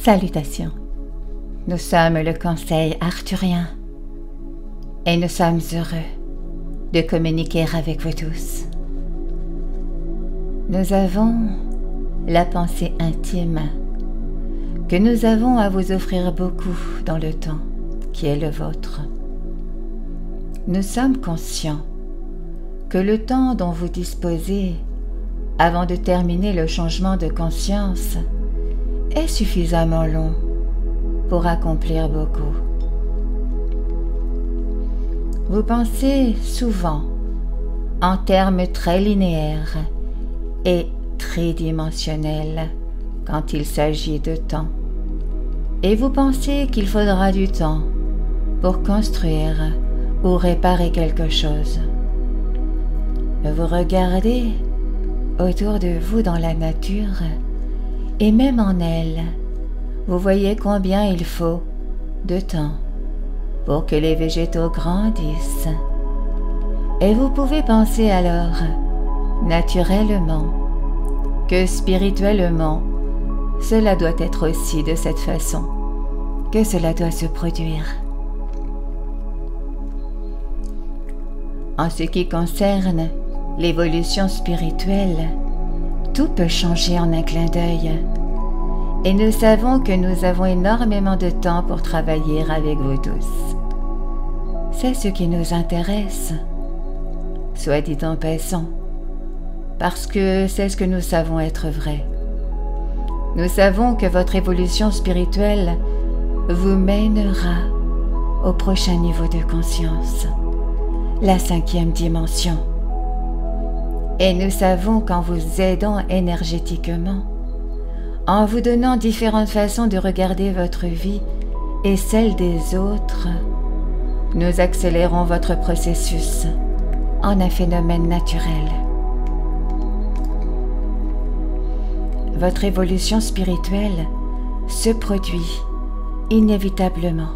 Salutations. Nous sommes le Conseil arthurien et nous sommes heureux de communiquer avec vous tous. Nous avons la pensée intime que nous avons à vous offrir beaucoup dans le temps qui est le vôtre. Nous sommes conscients que le temps dont vous disposez avant de terminer le changement de conscience est suffisamment long pour accomplir beaucoup. Vous pensez souvent en termes très linéaires et tridimensionnels quand il s'agit de temps, et vous pensez qu'il faudra du temps pour construire ou réparer quelque chose. Vous regardez autour de vous dans la nature, et même en elle, vous voyez combien il faut de temps pour que les végétaux grandissent. Et vous pouvez penser alors, naturellement, que spirituellement, cela doit être aussi de cette façon que cela doit se produire. En ce qui concerne l'évolution spirituelle, tout peut changer en un clin d'œil. Et nous savons que nous avons énormément de temps pour travailler avec vous tous. C'est ce qui nous intéresse, soit dit en passant, parce que c'est ce que nous savons être vrai. Nous savons que votre évolution spirituelle vous mènera au prochain niveau de conscience, la 5e dimension. Et nous savons qu'en vous aidant énergétiquement, en vous donnant différentes façons de regarder votre vie et celle des autres, nous accélérons votre processus en un phénomène naturel. Votre évolution spirituelle se produit inévitablement.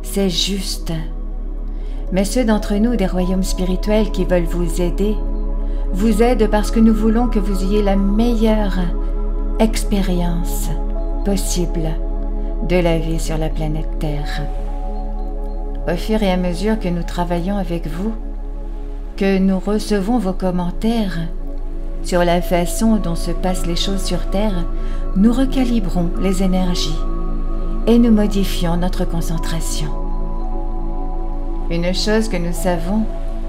C'est juste. Mais ceux d'entre nous des royaumes spirituels qui veulent vous aider parce que nous voulons que vous ayez la meilleure expérience possible de la vie sur la planète Terre. Au fur et à mesure que nous travaillons avec vous, que nous recevons vos commentaires sur la façon dont se passent les choses sur Terre, nous recalibrons les énergies et nous modifions notre concentration. Une chose que nous savons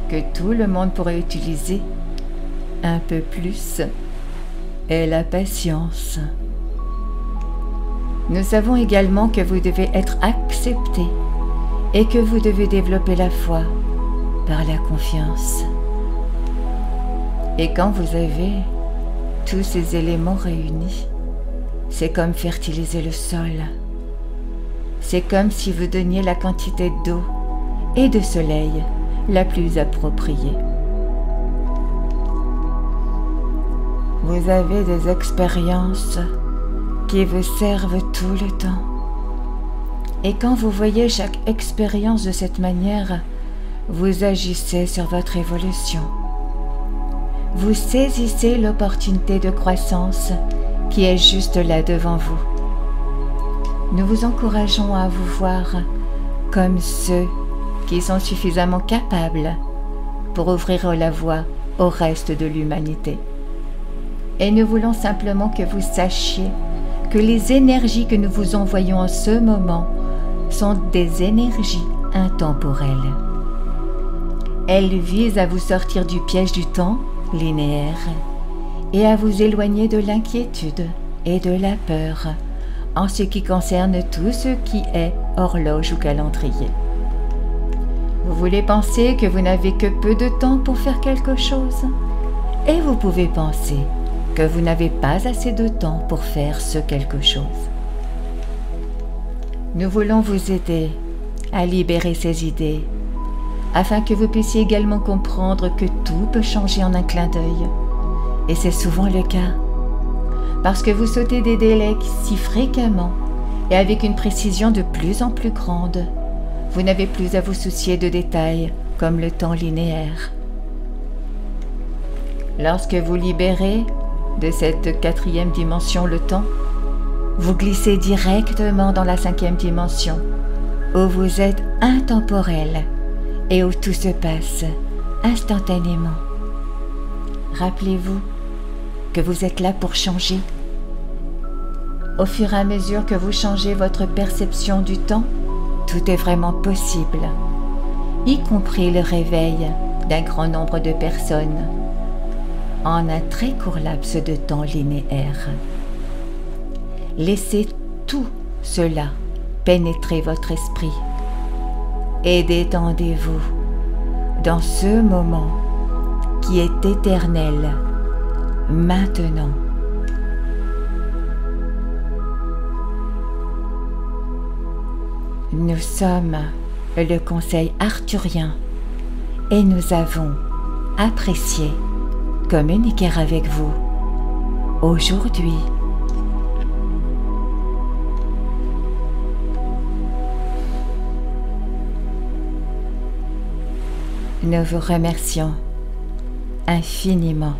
que tout le monde pourrait utiliser un peu plus est la patience. Nous savons également que vous devez être accepté et que vous devez développer la foi par la confiance. Et quand vous avez tous ces éléments réunis, c'est comme fertiliser le sol. C'est comme si vous donniez la quantité d'eau et de soleil la plus appropriée. Vous avez des expériences qui vous servent tout le temps. Et quand vous voyez chaque expérience de cette manière, vous agissez sur votre évolution. Vous saisissez l'opportunité de croissance qui est juste là devant vous. Nous vous encourageons à vous voir comme ceux qui sont suffisamment capables pour ouvrir la voie au reste de l'humanité. Et nous voulons simplement que vous sachiez que les énergies que nous vous envoyons en ce moment sont des énergies intemporelles. Elles visent à vous sortir du piège du temps linéaire et à vous éloigner de l'inquiétude et de la peur en ce qui concerne tout ce qui est horloge ou calendrier. Vous voulez penser que vous n'avez que peu de temps pour faire quelque chose, et vous pouvez penser que vous n'avez pas assez de temps pour faire ce quelque chose. Nous voulons vous aider à libérer ces idées, afin que vous puissiez également comprendre que tout peut changer en un clin d'œil. Et c'est souvent le cas, parce que vous sautez des délais si fréquemment et avec une précision de plus en plus grande. Vous n'avez plus à vous soucier de détails comme le temps linéaire. Lorsque vous libérez de cette 4e dimension le temps, vous glissez directement dans la 5e dimension, où vous êtes intemporel et où tout se passe instantanément. Rappelez-vous que vous êtes là pour changer. Au fur et à mesure que vous changez votre perception du temps, tout est vraiment possible, y compris le réveil d'un grand nombre de personnes en un très court laps de temps linéaire. Laissez tout cela pénétrer votre esprit et détendez-vous dans ce moment qui est éternel, maintenant. Nous sommes le Conseil arthurien et nous avons apprécié communiquer avec vous aujourd'hui. Nous vous remercions infiniment.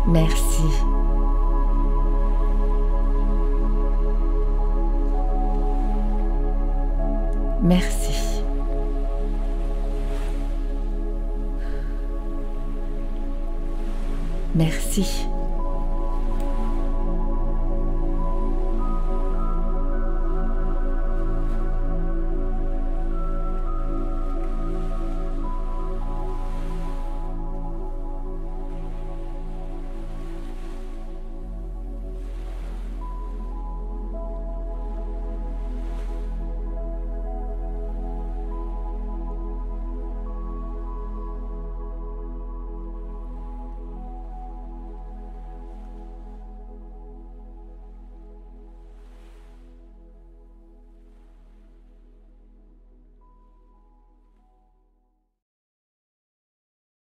Merci. Merci. Merci.